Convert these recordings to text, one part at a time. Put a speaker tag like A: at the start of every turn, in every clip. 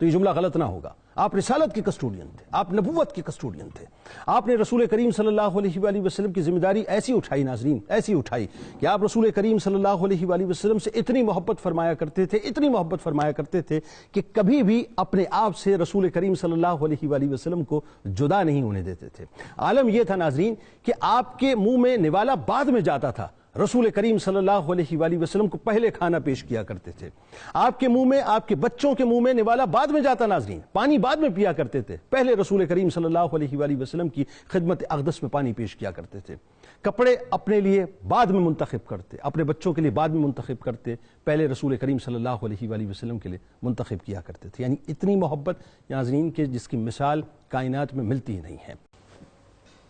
A: تو یہ جملہ غلط نہ ہوگا. آپ رسالت کے کسٹوڈین تھے, آپ نبوت کے کسٹوڈین تھے. آپ نے رسول کریم صلی اللہ علیہ وآلہ وسلم کی ذمہ داری ایسی اٹھائی ناظرین, ایسی اٹھائی کہ آپ رسول کریم صلی اللہ علیہ وآلہ وسلم سے اتنی محبت فرمایا کرتے تھے, اتنی محبت فرمایا کرتے تھے کہ کبھی بھی اپنے آپ سے رسول کریم صلی اللہ علیہ وآلہ وسلم کو جدا نہیں ہونے دیتے تھے. عالم یہ تھا ناظرین کہ آپ کے منہ میں نوالا بعد میں جاتا تھا, رسول کریم صلی اللہ علیہ وآلہ وسلم کو پہلے کھانا پیش کیا کرتے تھے. آپ کے منہ میں, آپ کے بچوں کے منہ میں نوالا بعد میں جاتا ناظرین, پانی بعد میں پیا کرتے تھے, پہلے رسول کریم صلی اللہ علیہ وآلہ وسلم کی خدمت اقدس میں پانی پیش کیا کرتے تھے. کپڑے اپنے لیے بعد میں منتخب کرتے, اپنے بچوں کے لیے بعد میں منتخب کرتے, پہلے رسول کریم صلی اللہ علیہ وآلہ وسلم کے لیے منتخب کیا کرتے تھے. یعنی اتنی محبت ناظرین کے جس کی مثال کائنات میں ملتی ہی نہیں ہے.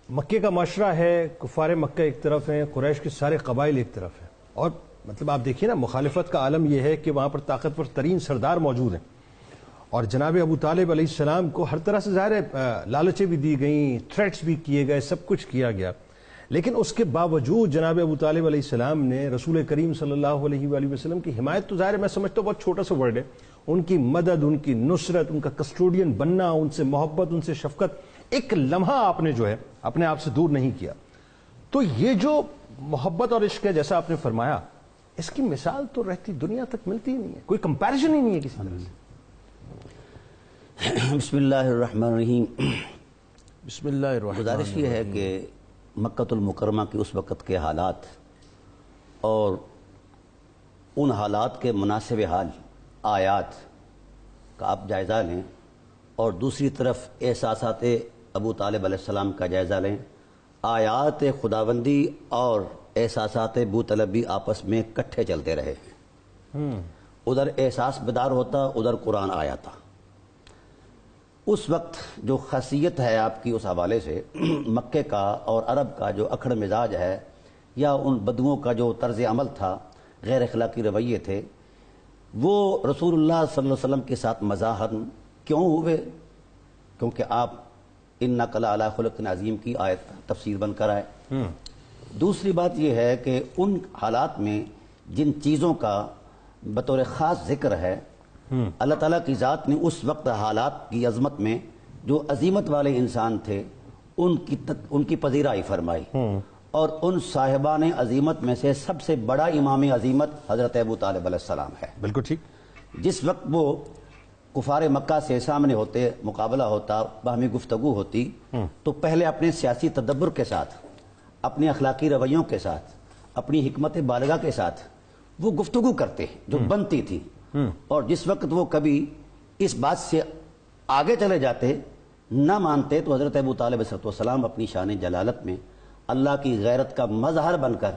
A: مکے کا معاشرہ ہے, کفار مکہ ایک طرف ہیں, قریش کے سارے قبائل ایک طرف ہیں, اور مطلب آپ دیکھیے نا, مخالفت کا عالم یہ ہے کہ وہاں پر طاقتور ترین سردار موجود ہیں, اور جناب ابو طالب علیہ السلام کو ہر طرح سے ظاہر ہے لالچیں بھی دی گئیں, تھریٹس بھی کیے گئے, سب کچھ کیا گیا, لیکن اس کے باوجود جناب ابو طالب علیہ السلام نے رسول کریم صلی اللہ علیہ وآلہ وسلم کی حمایت, تو ظاہر ہے میں سمجھتا ہوں بہت چھوٹا سا ورڈ ہے, ان کی مدد, ان کی نصرت, ان کا کسٹوڈین بننا, ان سے محبت, ان سے شفقت, ایک لمحہ آپ نے جو ہے اپنے آپ سے دور نہیں کیا. تو یہ جو محبت اور عشق ہے جیسا آپ نے فرمایا, اس کی مثال تو رہتی دنیا تک ملتی ہی نہیں ہے, کوئی کمپیریزن ہی نہیں ہے کسی طرح سے.
B: بسم اللہ الرحمن الرحیم.
A: بسم اللہ الرحمن
B: گزارش یہ ہے کہ مکۃ المکرمہ کی اس وقت کے حالات اور ان حالات کے مناسب حال آیات کا آپ جائزہ لیں, اور دوسری طرف احساسات ابو طالب علیہ السلام کا جائزہ لیں. آیات خداوندی اور احساسات بو طلبی آپس میں کٹھے چلتے رہے. ادھر احساس بیدار ہوتا, ادھر قرآن آیا تھا. اس وقت جو خاصیت ہے آپ کی اس حوالے سے, مکے کا اور عرب کا جو اکھڑ مزاج ہے, یا ان بدوؤں کا جو طرز عمل تھا, غیر اخلاقی رویے تھے, وہ رسول اللہ صلی اللہ علیہ وسلم کے ساتھ مزاحم کیوں ہوئے؟ کیونکہ آپ انک لعلی خلق عظیم کی آیت تفسیر بن کر آئے. دوسری بات یہ ہے کہ ان حالات میں جن چیزوں کا بطور خاص ذکر ہے, اللہ تعالیٰ کی ذات نے اس وقت حالات کی عظمت میں جو عظیمت والے انسان تھے ان کی پذیرائی فرمائی, اور ان صاحبان عظیمت میں سے سب سے بڑا امام عظیمت حضرت ابو طالب علیہ السلام ہے.
A: بالکل ٹھیک.
B: جس وقت وہ کفار مکہ سے سامنے ہوتے, مقابلہ ہوتا, باہمی گفتگو ہوتی, تو پہلے اپنے سیاسی تدبر کے ساتھ, اپنے اخلاقی رویوں کے ساتھ, اپنی حکمت بالغہ کے ساتھ وہ گفتگو کرتے جو بنتی تھی. اور جس وقت وہ کبھی اس بات سے آگے چلے جاتے, نہ مانتے, تو حضرت ابو طالب علیہ السلام اپنی شان جلالت میں اللہ کی غیرت کا مظہر بن کر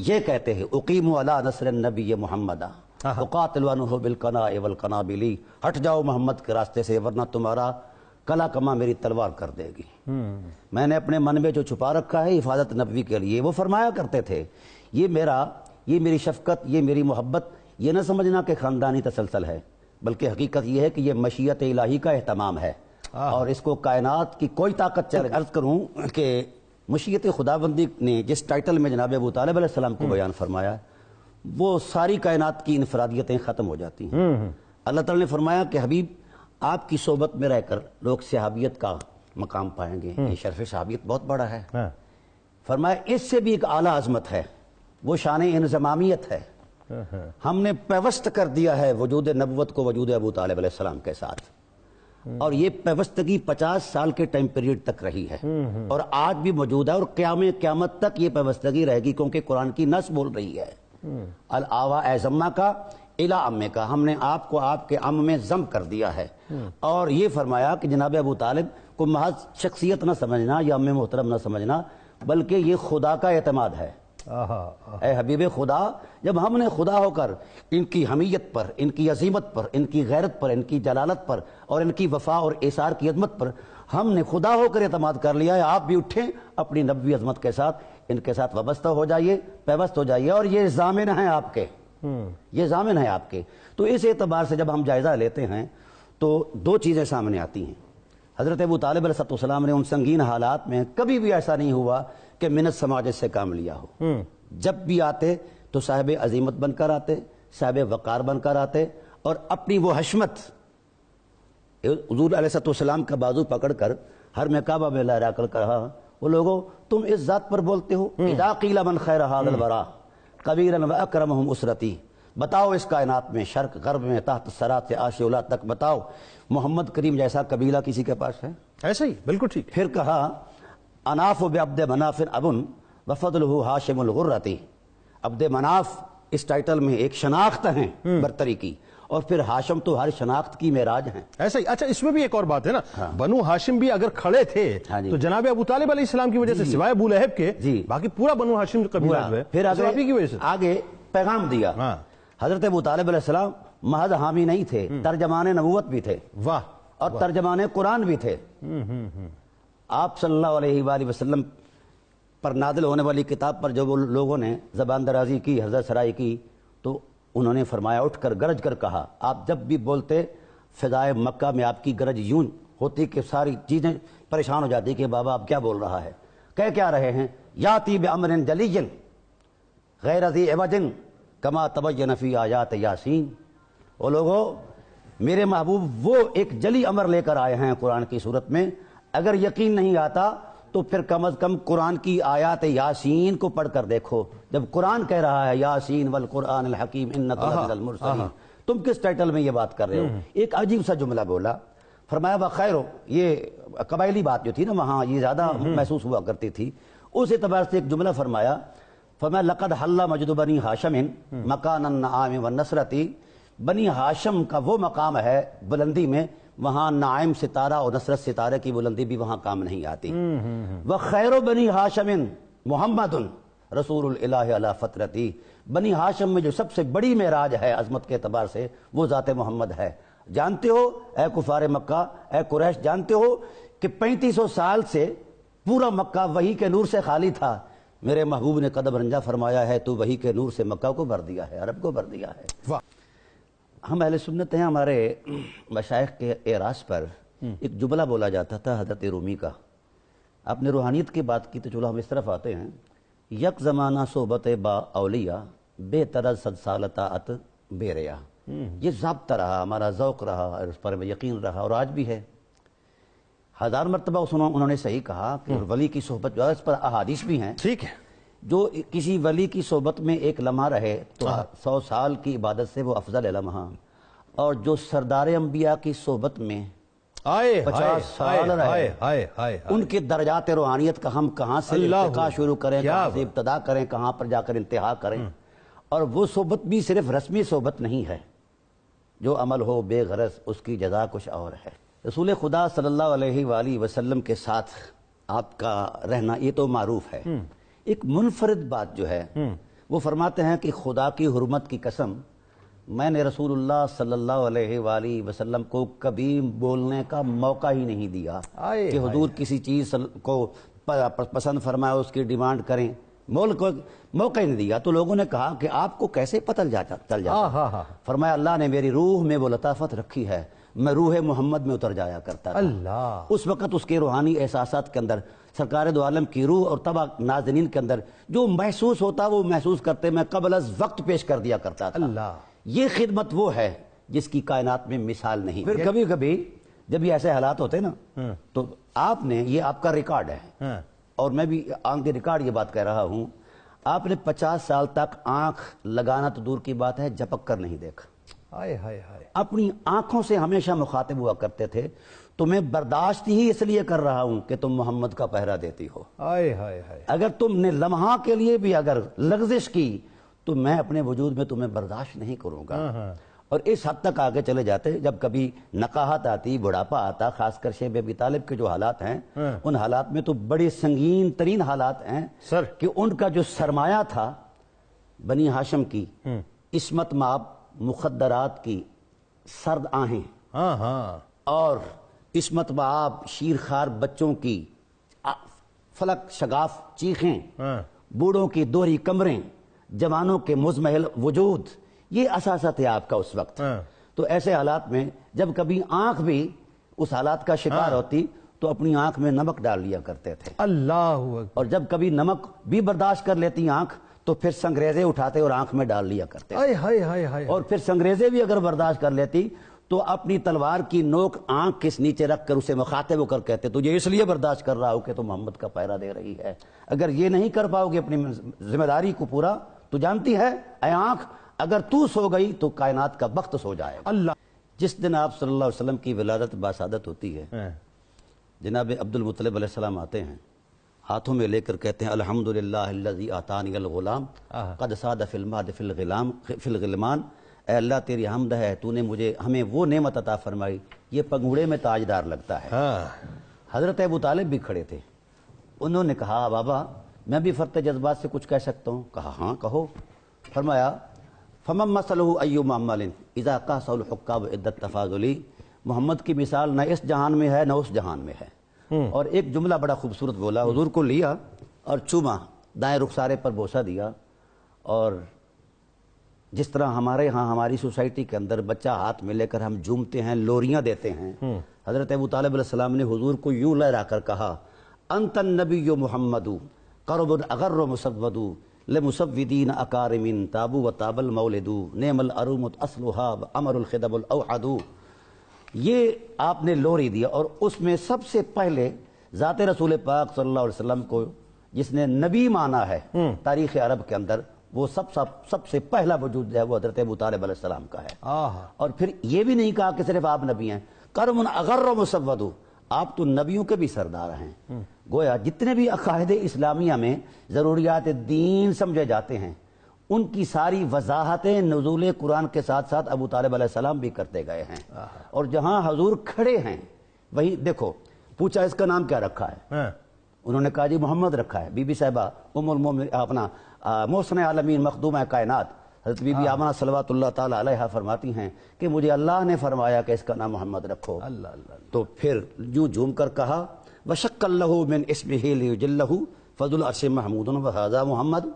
B: یہ کہتے ہیں, اقیموا علی نصر النبی محمدہ وقاتلوا عنہ بالقناء والقنابل, ہٹ جاؤ محمد کے راستے سے ورنہ تمہارا کلا کما میری تلوار کر دے گی. میں نے اپنے من میں جو چھپا رکھا ہے حفاظت نبوی کے لیے. وہ فرمایا کرتے تھے, یہ میری شفقت, یہ میری محبت, یہ نہ سمجھنا کہ خاندانی تسلسل ہے, بلکہ حقیقت یہ ہے کہ یہ مشیت الہی کا اہتمام ہے, اور اس کو کائنات کی کوئی طاقت چل. عرض کروں کہ مشیت خداوندی نے جس ٹائٹل میں جناب ابو طالب علیہ السلام کو بیان فرمایا, وہ ساری کائنات کی انفرادیتیں ختم ہو جاتی ہیں. اللہ تعالیٰ نے فرمایا کہ حبیب, آپ کی صحبت میں رہ کر لوگ صحابیت کا مقام پائیں گے, یہ شرف صحابیت بہت بڑا ہے. فرمایا اس سے بھی ایک اعلیٰ عظمت ہے, وہ شان انضمامیت ہے. ہم نے پیوست کر دیا ہے وجود نبوت کو وجود ابو طالب علیہ السلام کے ساتھ, اور یہ پیوستگی 50 سال کے ٹائم پیریڈ تک رہی ہے, اور آج بھی موجود ہے, اور قیامت تک یہ پیوستگی رہے گی, کیونکہ قرآن کی نص بول رہی ہے, الاوا اے ضمہ کا الا امے کا, ہم نے آپ کو آپ کے ام میں ضم کر دیا ہے. اور یہ فرمایا کہ جناب ابو طالب کو محض شخصیت نہ سمجھنا یا ام محترم نہ سمجھنا, بلکہ یہ خدا کا اعتماد ہے. اے حبیب خدا, جب ہم نے خدا ہو کر ان کی حمیت پر, ان کی عظیمت پر, ان کی غیرت پر, ان کی جلالت پر, اور ان کی وفا اور ایثار کی عظمت پر ہم نے خدا ہو کر اعتماد کر لیا ہے, آپ بھی اٹھیں اپنی نبوی عظمت کے ساتھ, ان کے ساتھ وابستہ ہو جائیے, پیوست ہو جائیے, اور یہ ضامن ہیں آپ کے, یہ ضامن ہیں آپ کے. تو اس اعتبار سے جب ہم جائزہ لیتے ہیں تو دو چیزیں سامنے آتی ہیں. حضرت ابو طالب علیہ السلام نے ان سنگین حالات میں کبھی بھی ایسا نہیں ہوا کہ منت سماج سے کام لیا ہو. جب بھی آتے تو صاحب عظیمت بن کر آتے, صاحب وقار بن کر آتے, اور اپنی وہ حشمت حضور علیہ السلام کا بازو پکڑ کر ہر میں کعبہ میں لہرا کر کہا وہ لوگوں تم اس ذات پر بولتے ہو اذا قیل من خیر ھذا الورا کبیرا واکرمہم اسرتی، بتاؤ اس کائنات میں شرق غرب میں تحت الثری سے عرش اولی تک بتاؤ محمد کریم جیسا قبیلہ کسی کے پاس ہے؟
A: ایسا ہی بالکل ٹھیک.
B: پھر کہا اناف بعبد مناف ابن وفضلہ ہاشم الغرتی، عبد مناف اس ٹائٹل میں ایک شناخت ہیں برتری کی، اور پھر ہاشم تو ہر شناخت کی معراج ہیں.
A: ایسا ہی. اچھا اس میں بھی ایک اور بات ہے نا، بنو ہاشم بھی اگر کھڑے تھے تو جناب ابو طالب علیہ السلام کی وجہ سے سوائے ابو لہب کے باقی پورا بنو ہاشم قبیلہ جو ہے
B: پھر
A: کی وجہ سے
B: آگے پیغام دیا. حضرت ابو طالب علیہ السلام محض حامی نہیں تھے، ترجمان نبوت بھی تھے،
A: واہ،
B: اور ترجمان قرآن بھی تھے. آپ صلی اللہ علیہ وآلہ وسلم پر نازل ہونے والی کتاب پر جو وہ لوگوں نے زبان درازی کی، حضرت سرائی کی، تو انہوں نے فرمایا اٹھ کر گرج کر کہا، آپ جب بھی بولتے فضائے مکہ میں آپ کی گرج یوں ہوتی کہ ساری چیزیں پریشان ہو جاتی کہ بابا آپ کیا بول رہا ہے، کہہ کیا رہے ہیں؟ یاتی بامر جلی غیر ذی عوج کما تبین فی آیات یاسین. وہ لوگوں میرے محبوب وہ ایک جلی امر لے کر آئے ہیں قرآن کی صورت میں، اگر یقین نہیں آتا تو پھر کم از کم قرآن کی آیات یاسین کو پڑھ کر دیکھو. جب قرآن کہہ رہا ہے یاسین والقرآن الحکیم انک لمن المرسلین، تم کس ٹائٹل میں یہ بات کر رہے ہو؟ ایک عجیب سا جملہ بولا، فرمایا بخیر ہو. یہ قبائلی بات جو تھی نا وہاں یہ زیادہ محسوس ہوا کرتی تھی، اس اعتبار سے ایک جملہ فرمایا، فرمایا لقد حل مجد بنی ہاشم مکان النعام والنصرتی، بنی ہاشم کا وہ مقام ہے بلندی میں وہاں نعیم ستارہ اور نصرت ستارے کی بلندی بھی وہاں کام نہیں آتی. وخیر بنی ہاشم محمد رسول الالہ علی فطرتی، بنی ہاشم میں جو سب سے بڑی معراج ہے عظمت کے اعتبار سے وہ ذات محمد ہے. جانتے ہو اے کفار مکہ، اے قریش، جانتے ہو کہ 3500 سال سے پورا مکہ وحی کے نور سے خالی تھا، میرے محبوب نے قدم رنجا فرمایا ہے تو وحی کے نور سے مکہ کو بھر دیا ہے، عرب کو بھر دیا ہے.
A: واہ.
B: ہم اہل سنت ہیں، ہمارے مشائخ کے اعراض پر ایک جملہ بولا جاتا تھا حضرت رومی کا. آپ نے روحانیت کی بات کی تو چلو ہم اس طرف آتے ہیں. یک زمانہ صحبت با اولیاء بے طرز صد سال طاعت بے ریا. یہ ضابطہ رہا، ہمارا ذوق رہا، اور اس پر یقین رہا، اور آج بھی ہے. 1000 مرتبہ انہوں نے صحیح کہا کہ ولی کی صحبت، اس پر احادیث بھی ہیں،
A: ٹھیک ہے،
B: جو کسی ولی کی صحبت میں ایک لمحہ رہے تو 100 سال کی عبادت سے وہ افضل ہے لمحہ، اور جو سردار انبیاء کی صحبت میں 50 سال رہے ان کے درجات روحانیت کا ہم کہاں سے ارتقا شروع کریں، کہاں سے ابتدا کریں، کہاں پر جا کر انتہا کریں. اور وہ صحبت بھی صرف رسمی صحبت نہیں ہے، جو عمل ہو بے غرض اس کی جزا کچھ اور ہے. رسول خدا صلی اللہ علیہ وآلہ وسلم کے ساتھ آپ کا رہنا یہ تو معروف ہے. ایک منفرد بات جو ہے وہ فرماتے ہیں کہ خدا کی حرمت کی قسم میں نے رسول اللہ صلی اللہ علیہ وآلہ وسلم کو کبھی بولنے کا موقع ہی نہیں دیا کہ حضور کسی چیز کو پسند فرمائے اس کی ڈیمانڈ کریں، موقع ہی نہیں دیا. تو لوگوں نے کہا کہ آپ کو کیسے پتہ چل جاتا؟ فرمایا اللہ نے میری روح میں وہ لطافت رکھی ہے، میں روح محمد میں اتر جایا کرتا تھا.
A: اللہ
B: اس وقت اس کے روحانی احساسات کے اندر سرکار دو عالم کی روح اور تبا ناظرین کے اندر جو محسوس ہوتا وہ محسوس کرتے میں قبل از وقت پیش کر دیا کرتا تھا.
A: اللہ،
B: یہ خدمت وہ ہے جس کی کائنات میں مثال نہیں. پھر کبھی کبھی جب یہ ایسے حالات ہوتے نا تو آپ نے، یہ آپ کا ریکارڈ ہے اور میں بھی آن دی ریکارڈ یہ بات کہہ رہا ہوں، آپ نے 50 سال تک آنکھ لگانا تو دور کی بات ہے جھپک کر نہیں دیکھا. اپنی آنکھوں سے ہمیشہ مخاطب ہوا کرتے تھے، تو میں برداشت ہی اس لیے کر رہا ہوں کہ تم محمد کا پہرا دیتی ہو. اگر تم نے لمحہ کے لیے بھی اگر لغزش کی تو میں اپنے وجود میں تمہیں برداشت نہیں کروں گا. اور اس حد تک آگے چلے جاتے جب کبھی نقاہت آتی، بڑھاپا آتا، خاص کر شیب ابی طالب کے جو حالات ہیں ان حالات میں تو بڑے سنگین ترین حالات ہیں کہ ان کا جو سرمایہ تھا بنی ہاشم کی عصمت مآب، مخدرات کی سرد آہیں اور عصمت مآب شیرخوار بچوں کی فلک شگاف چیخیں، بوڑھوں کی دوہری کمریں، جوانوں کے مزمحل وجود، یہ اثاثہ تھے آپ کا اس وقت. تو ایسے حالات میں جب کبھی آنکھ بھی اس حالات کا شکار ہوتی تو اپنی آنکھ میں نمک ڈال لیا کرتے تھے.
A: اللہ،
B: اور جب کبھی نمک بھی برداشت کر لیتی آنکھ تو پھر سنگریزے اٹھاتے اور آنکھ میں ڈال لیا کرتے. اور پھر سنگریزے بھی اگر برداشت کر لیتی تو اپنی تلوار کی نوک آنکھ کس نیچے رکھ کر اسے مخاطب ہو کر کہتے تجھے اس لیے برداشت کر رہا ہو کہ تو محمد کا پہرا دے رہی ہے، اگر یہ نہیں کر پاؤ گے اپنی ذمہ داری کو پورا تو جانتی ہے اے آنکھ اگر تو سو گئی تو کائنات کا وقت سو جائے گا۔
A: اللہ
B: جس دن آپ صلی اللہ علیہ وسلم کی ولادت باسعادت ہوتی ہے، جناب عبد المطلب علیہ السلام آتے ہیں، ہاتھوں میں لے کر کہتے ہیں الحمدللہ الذی آتانی الغلام قد ساد فی المہد فی الغلمان، اے اللہ تیری حمد ہے تو نے ہمیں وہ نعمت عطا فرمائی، یہ پگوڑے میں تاجدار لگتا ہے۔ حضرت ابو طالب بھی کھڑے تھے، انہوں نے کہا بابا میں بھی فرط جذبات سے کچھ کہہ سکتا ہوں؟ کہا ہاں کہو۔ فرمایا فمن مثلہ ایوم عمل اذا قاسہ الحکام عدت تفاضلی، محمد کی مثال نہ اس جہان میں ہے نہ اس جہان میں ہے۔ اور ایک جملہ بڑا خوبصورت بولا، حضور کو لیا اور چوما، دائیں رخسارے پر بوسہ دیا، اور جس طرح ہمارے ہاں ہماری سوسائٹی کے اندر بچہ ہاتھ میں لے کر ہم جومتے ہیں، لوریاں دیتے ہیں، حضرت ابو طالب علیہ السلام نے حضور کو یوں لہرا کر کہا انت النبی محمد قرب اغر مسود لمسودین اکارمین تابو و تاب المولد نعم العرومت اصلها امر الخدب الاوحد۔ یہ آپ نے لوری دیا، اور اس میں سب سے پہلے ذات رسول پاک صلی اللہ علیہ وسلم کو جس نے نبی مانا ہے تاریخ عرب کے اندر، وہ سب سے پہلا وجود جو ہے وہ حضرت ابو طالب علیہ السلام کا ہے۔ اور پھر یہ بھی نہیں کہا کہ صرف آپ نبی ہیں، کرم اغر مسود، آپ تو نبیوں کے بھی سردار ہیں۔ گویا جتنے بھی عقائد اسلامیہ میں ضروریات دین سمجھے جاتے ہیں ان کی ساری وضاحتیں نزول قرآن کے ساتھ ساتھ ابو طالب علیہ السلام بھی کرتے گئے ہیں۔ اور جہاں حضور کھڑے ہیں وہی دیکھو، پوچھا اس کا نام کیا رکھا ہے؟ انہوں نے کہا جی محمد رکھا ہے۔ بی بی صاحبہ ام المومنین اپنا محسن عالمین مخدومہ کائنات حضرت بی بی آمنہ صلوات اللہ تعالی علیہا فرماتی ہیں کہ مجھے اللہ نے فرمایا کہ اس کا نام محمد رکھو۔ تو پھر یوں جھوم کر کہا وشق اللہ من اسمہ لیجلہ فضل عرش محمود وہذا محمد۔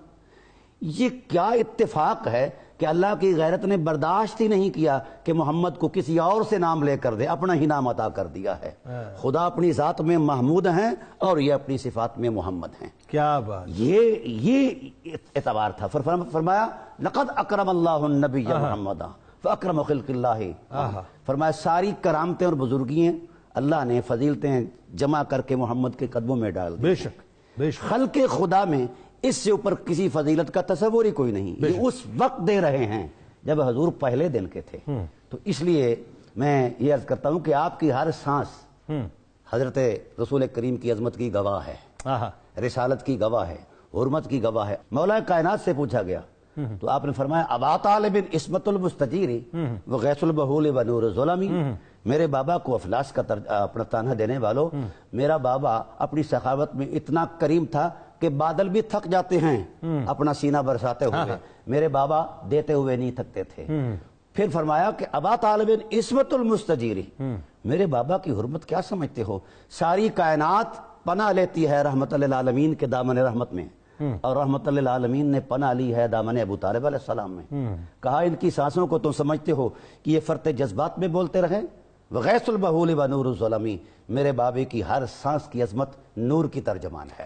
B: یہ کیا اتفاق ہے کہ اللہ کی غیرت نے برداشت ہی نہیں کیا کہ محمد کو کسی اور سے نام لے کر دے، اپنا ہی نام عطا کر دیا ہے۔ خدا اپنی ذات میں محمود ہیں اور یہ اپنی صفات میں محمد ہیں۔
A: کیا بات!
B: یہ اعتبار تھا۔ فرمایا لقد اکرم اللہ النبی محمد فاکرم خلق اللہ، فرمایا ساری کرامتیں اور بزرگیاں اللہ نے فضیلتیں جمع کر کے محمد کے قدموں میں ڈال دی۔
A: بے شک بے شک،
B: خلق خدا میں اس سے اوپر کسی فضیلت کا تصور ہی کوئی نہیں۔ یہ اس وقت دے رہے ہیں جب حضور پہلے دن کے تھے۔ تو اس لیے میں یہ عرض کرتا ہوں کہ آپ کی ہر سانس حضرت رسول کریم کی عظمت کی گواہ ہے، رسالت کی گواہ ہے، حرمت کی گواہ ہے۔ مولا کائنات سے پوچھا گیا تو آپ نے فرمایا ابا طالب عصمت المستجیری وغیث البہول و نور الظلمی، میرے بابا کو افلاس کا اپنا تانہ دینے والوں، میرا بابا اپنی سخاوت میں اتنا کریم تھا کہ بادل بھی تھک جاتے ہیں اپنا سینہ برساتے ہوئے، میرے بابا دیتے ہوئے نہیں تھکتے تھے۔ پھر فرمایا کہ ابا طالب عصمت المستجیری، میرے بابا کی حرمت کیا سمجھتے ہو؟ ساری کائنات پناہ لیتی ہے رحمت للعالمین کے دامن رحمت میں، اور رحمت للعالمین نے پناہ لی ہے دامن ابو طالب علیہ السلام میں۔ کہا ان کی سانسوں کو تم سمجھتے ہو کہ یہ فرط جذبات میں بولتے رہے؟ وغیث البہول و نور الظلمی، میرے بابے کی ہر سانس کی عظمت نور کی ترجمان ہے۔